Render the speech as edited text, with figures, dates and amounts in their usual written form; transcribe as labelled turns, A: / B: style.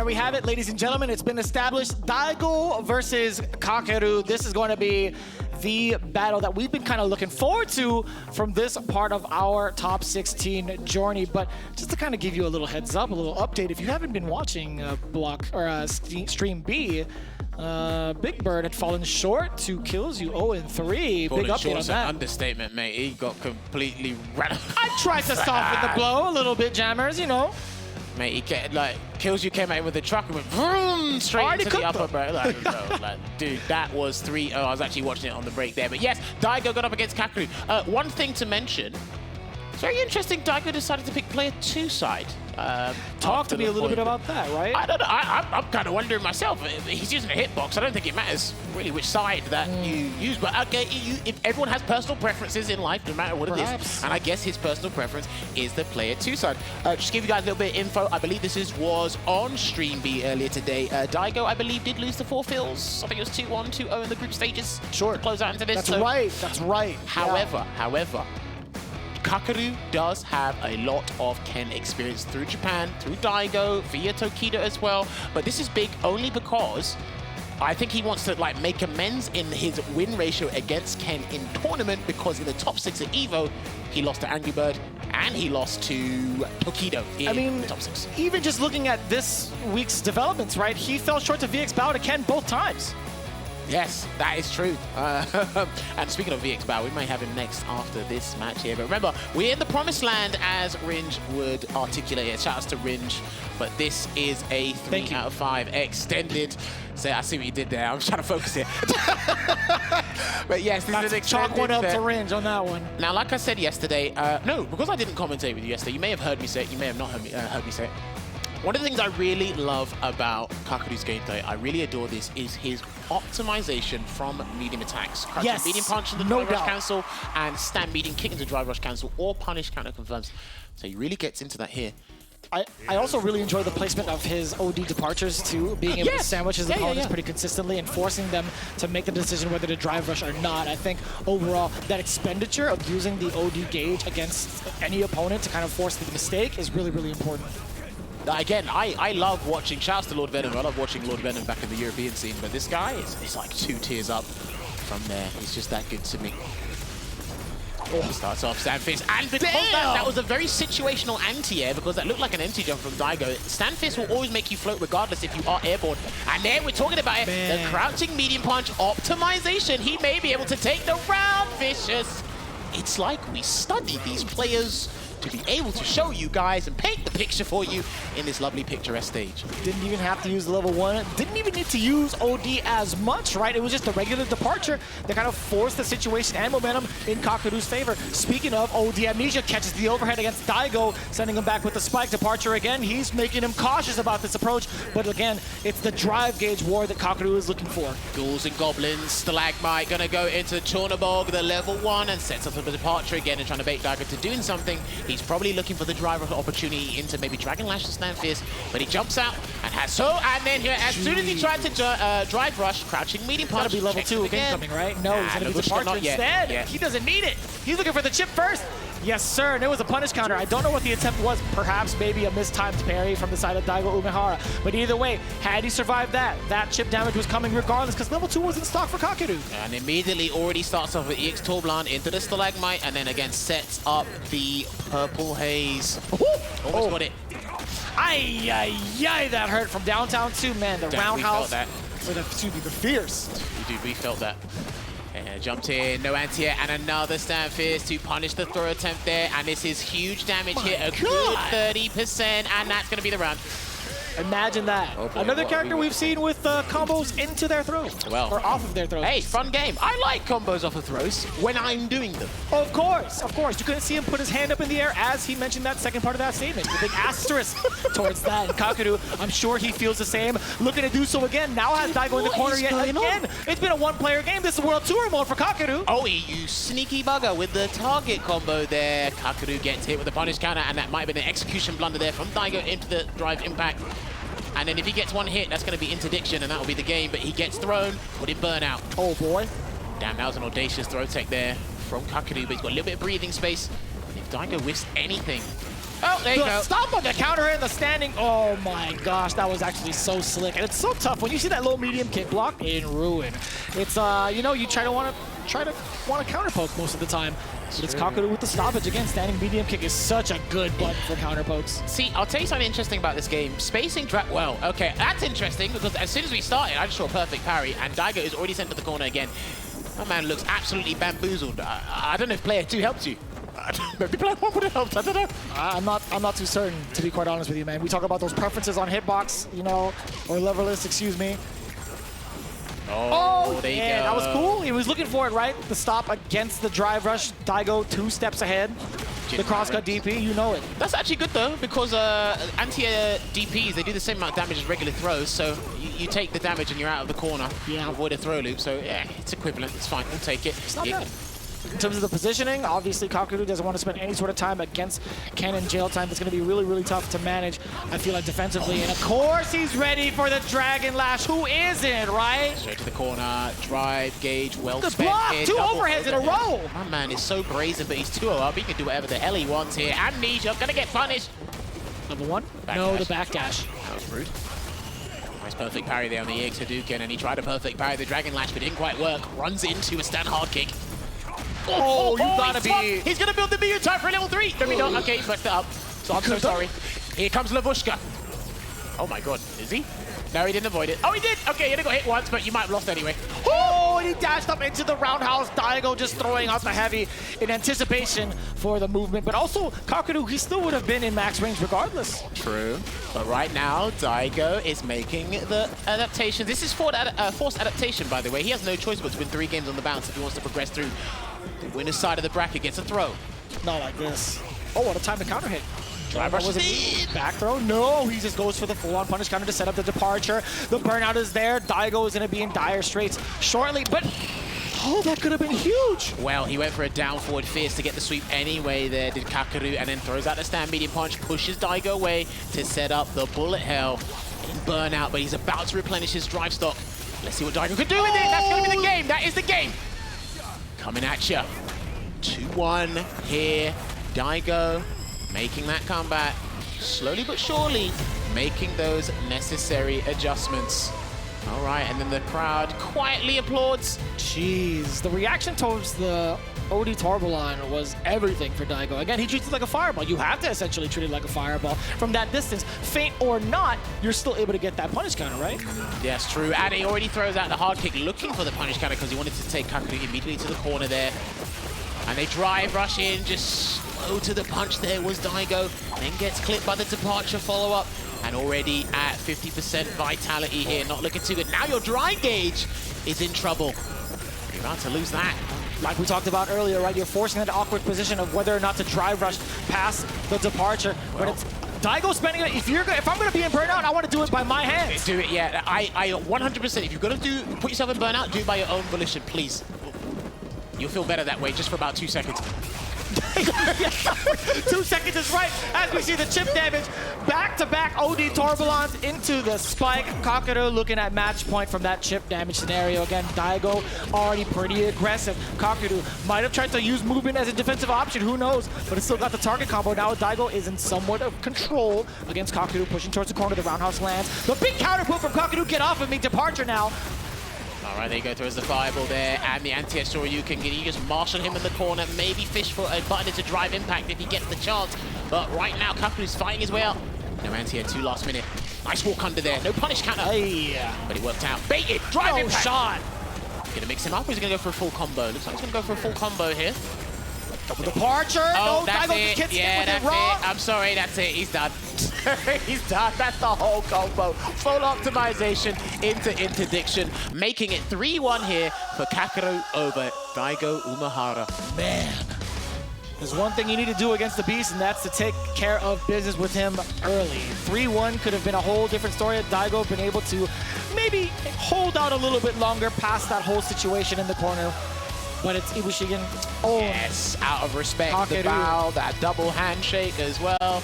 A: There we have it, ladies and gentlemen. It's been established. Daigo versus Kakeru. This is going to be the battle that we've been kind of looking forward to from this part of our top 16 journey. But just to kind of give you a little heads up, a little update, if you haven't been watching Stream B, Big Bird had fallen short, 2 kills, you 0-3. Big update on that.
B: Understatement, mate. He got completely ran.
A: I tried to soften the blow a little bit, Jammers, you know.
B: Mate, he kills you came out with a truck and went vroom, straight into the upper, bro. Dude, that was 3-0. I was actually watching it on the break there. But yes, Daigo got up against Kakeru. One thing to mention, it's very interesting, Daigo decided to pick player 2 side.
A: Talk to me a little bit about that, right?
B: I don't know. I'm kind of wondering myself. He's using a hitbox. I don't think it matters really which side that you use. But okay, if everyone has personal preferences in life, no matter what it is, and I guess his personal preference is the player 2 side. Just to give you guys a little bit of info, I believe this was on Stream B earlier today. Daigo, I believe, did lose the 4 fills. I think it was 2-1, 2-0 in the group stages.
A: Sure.
B: To close out into this.
A: That's right. That's right.
B: However, Kakeru does have a lot of Ken experience through Japan, through Daigo, via Tokido as well. But this is big only because I think he wants to make amends in his win ratio against Ken in tournament, because in the top 6 at EVO, he lost to Angry Bird and he lost to Tokido in the top 6.
A: Even just looking at this week's developments, right? He fell short to VX Bow to Ken both times.
B: Yes, that is true. And speaking of VX Bow, we may have him next after this match here. But remember, we're in the promised land, as Ringe would articulate it. Shout outs to Ringe. But this is a 3 out of 5 extended. So I see what you did there. I was trying to focus here. But yes, this is an extended.
A: Chalk one up to Ringe on that one.
B: Now, like I said yesterday, no, because I didn't commentate with you yesterday, you may have heard me say it, you may have not heard me say it. One of the things I really love about Kakeru's gameplay, I really adore this, is his optimization from medium attacks. Crouching medium punch into the drive rush cancel, and stand medium kick into drive rush cancel, or punish counter confirms. So he really gets into that here.
A: I also really enjoy the placement of his OD departures too, being able to sandwich his opponents pretty consistently and forcing them to make the decision whether to drive rush or not. I think overall that expenditure of using the OD gauge against any opponent to kind of force the mistake is really, really important.
B: Again, I love watching, shouts to Lord Venom, I love watching Lord Venom back in the European scene, but this guy is like 2 tiers up from there. He's just that good to me. He starts off Standfist, and because that was a very situational anti-air, because that looked like an empty jump from Daigo. Standfist will always make you float regardless if you are airborne. And there we're talking about it, the crouching medium punch optimization. He may be able to take the round, Vicious. It's like we studied these players to be able to show you guys and paint the picture for you in this lovely picturesque stage.
A: Didn't even have to use level 1. Didn't even need to use OD as much, right? It was just a regular departure that kind of forced the situation and momentum in Kakeru's favor. Speaking of, OD Amnesia catches the overhead against Daigo, sending him back with the spike departure again. He's making him cautious about this approach, but again, it's the drive gauge war that Kakeru is looking for.
B: Ghouls and Goblins, Stalagmite gonna go into Chornabog, the level 1, and sets up the departure again and trying to bait Daigo to doing something. He's probably looking for the driver opportunity into maybe Dragon Lash to stand fierce, but he jumps out and has and then here, as soon as he tried to drive rush, crouching medium punch.
A: Gotta be level 2 incoming, right? No, he's gonna be departure instead. He doesn't need it. He's looking for the chip first. Yes, sir, and it was a punish counter. I don't know what the attempt was. Perhaps maybe a mistimed parry from the side of Daigo Umehara. But either way, had he survived that chip damage was coming regardless, because level 2 was in stock for Kakeru.
B: And immediately already starts off with EX Torblan into the Stalagmite, and then again sets up the Purple Haze. Almost got it.
A: Ay, that hurt from downtown too, man. The roundhouse.
B: We felt that.
A: The fierce.
B: We felt that. And jumped in, no anti-air, and another stand fierce to punish the throw attempt there. And this is huge damage here, a good 30%, and that's going to be the round.
A: Imagine that. Oh boy, another character we've seen with combos into their throws. Well, or off of their throws.
B: Hey, fun game. I like combos off of throws when I'm doing them.
A: Of course, of course. You couldn't see him put his hand up in the air as he mentioned that second part of that statement. The big asterisk towards that. And Kakeru, I'm sure he feels the same. Looking to do so again. Now has Daigo in the corner yet again. It's been a one-player game. This is World Tour mode for Kakeru.
B: Oh, you sneaky bugger with the target combo there. Kakeru gets hit with the punish counter, and that might have been an execution blunder there from Daigo into the drive impact. And then if he gets one hit, that's going to be interdiction, and that will be the game. But he gets thrown, put in burnout.
A: Oh, boy.
B: Damn, that was an audacious throw tech there from Kakeru, but he's got a little bit of breathing space. And if Daigo whiffs anything, Oh, there you
A: the
B: go.
A: stop on the counter and the standing. Oh my gosh, that was actually so slick. And it's so tough when you see that low medium kick block in Ruin. It's you know, you try to want to counter poke most of the time. But it's Kakeru with the stoppage. Again, standing medium kick is such a good button for counter pokes.
B: See, I'll tell you something interesting about this game. Spacing well, okay, that's interesting because as soon as we started, I just saw a perfect parry, and Daigo is already sent to the corner again. My man looks absolutely bamboozled. I don't know if player 2 helped you. Maybe player 1 would have helped, I don't know.
A: I'm not too certain, to be quite honest with you, man. We talk about those preferences on hitbox, you know, or lever list, excuse me.
B: Oh, there you go.
A: That was cool. He was looking for it, right? The stop against the drive rush. Daigo 2 steps ahead. The crosscut DP, you know it.
B: That's actually good though, because anti-DPs, they do the same amount of damage as regular throws, so you take the damage and you're out of the corner.
A: Yeah.
B: Avoid a throw loop, so yeah, it's equivalent. It's fine, we'll take it.
A: It's not bad. In terms of the positioning, obviously Kakeru doesn't want to spend any sort of time against Cannon jail time. It's going to be really, really tough to manage, I feel like, defensively. And of course, he's ready for the Dragon Lash. Who isn't, right?
B: Straight to the corner, drive, gauge, well
A: The
B: spent
A: block,
B: here.
A: 2 overheads in a row.
B: My man is so brazen, but he's 2-0 up. He can do whatever the hell he wants here. Amnesia, gonna get punished.
A: Number 1?
B: Backdash.
A: No, the backdash.
B: That was rude. Nice perfect parry there on the EX Hadouken, and he tried a perfect parry the Dragon Lash, but it didn't quite work. Runs into a stand hard kick.
A: Oh, you gotta be...
B: He's gonna build the BU type for level 3. No, we don't. Okay, he's messed it up. So I'm so sorry. Here comes Lavushka. Oh my god, is he? No, he didn't avoid it. Oh, he did! Okay, he only got hit once, but you might have lost anyway.
A: Oh, and he dashed up into the roundhouse. Daigo just throwing out the heavy in anticipation for the movement. But also, Kakeru, he still would have been in max range regardless.
B: True. But right now, Daigo is making the adaptation. This is forced adaptation, by the way. He has no choice but to win 3 games on the bounce if he wants to progress through. The winner's side of the bracket gets a throw.
A: Not like this. Oh, what a time to counter hit.
B: Drive rush in.
A: Back throw? No, he just goes for the full-on punish counter to set up the departure. The burnout is there. Daigo is going to be in dire straits shortly, but oh, that could have been huge.
B: Well, he went for a down forward fierce to get the sweep anyway there, did Kakeru, and then throws out the stand medium punch, pushes Daigo away to set up the bullet hell in burnout, but he's about to replenish his drive stock. Let's see what Daigo can do with it. That's going to be the game. That is the game. Coming at you. 2-1 here. Daigo making that comeback. Slowly but surely making those necessary adjustments. All right, and then the crowd quietly applauds.
A: Jeez, the reaction towards the OD Torbalon was everything for Daigo. Again, he treats it like a fireball. You have to essentially treat it like a fireball. From that distance, feint or not, you're still able to get that punish counter, right?
B: Yes, true. And he already throws out the hard kick looking for the punish counter because he wanted to take Kakeru immediately to the corner there. And they drive, rush in, just slow to the punch there was Daigo. Then gets clipped by the departure follow-up. And already at 50% vitality here, not looking too good. Now your dry gauge is in trouble. You're about to lose that.
A: Like we talked about earlier, right? You're forcing that awkward position of whether or not to drive rush past the departure. But it's Daigo spending it. If I'm gonna be in burnout, I want to do it by my hands.
B: Do it, yeah. I 100%. If you're gonna put yourself in burnout, do it by your own volition, please. You'll feel better that way, just for about 2 seconds.
A: 2 seconds is right as we see the chip damage. Back-to-back OD Torbalons into the spike. Kakeru looking at match point from that chip damage scenario. Again, Daigo already pretty aggressive. Kakeru might have tried to use movement as a defensive option, who knows? But it's still got the target combo. Now Daigo is in somewhat of control against Kakeru, pushing towards the corner. The roundhouse lands. The big counter pull from Kakeru. Get off of me. Departure now.
B: All right, there you go, throws the fireball there, and the anti-SR you can just marshal him in the corner, maybe fish for a button into drive impact if he gets the chance. But right now, Kakeru's fighting his way out. No anti-air, 2 last minute. Nice walk under there, no punish counter.
A: Hey.
B: But it worked out. Baited, drive impact.
A: Shot.
B: Gonna mix him up, or is he gonna go for a full combo? Looks like he's gonna go for a full combo here.
A: Departure.
B: Oh,
A: no,
B: that's
A: Daigo
B: it.
A: gets
B: Yeah,
A: with
B: that's
A: it wrong.
B: it. I'm sorry, that's it. He's done. He's done. That's the whole combo. Full optimization into interdiction, making it 3-1 here for Kakeru over Daigo Umehara.
A: Man, there's one thing you need to do against the Beast, and that's to take care of business with him early. 3-1 could have been a whole different story had Daigo been able to maybe hold out a little bit longer past that whole situation in the corner. But it's Ibushigen. Oh,
B: yes, out of respect,
A: Kakeru.
B: the bow, that double handshake as well.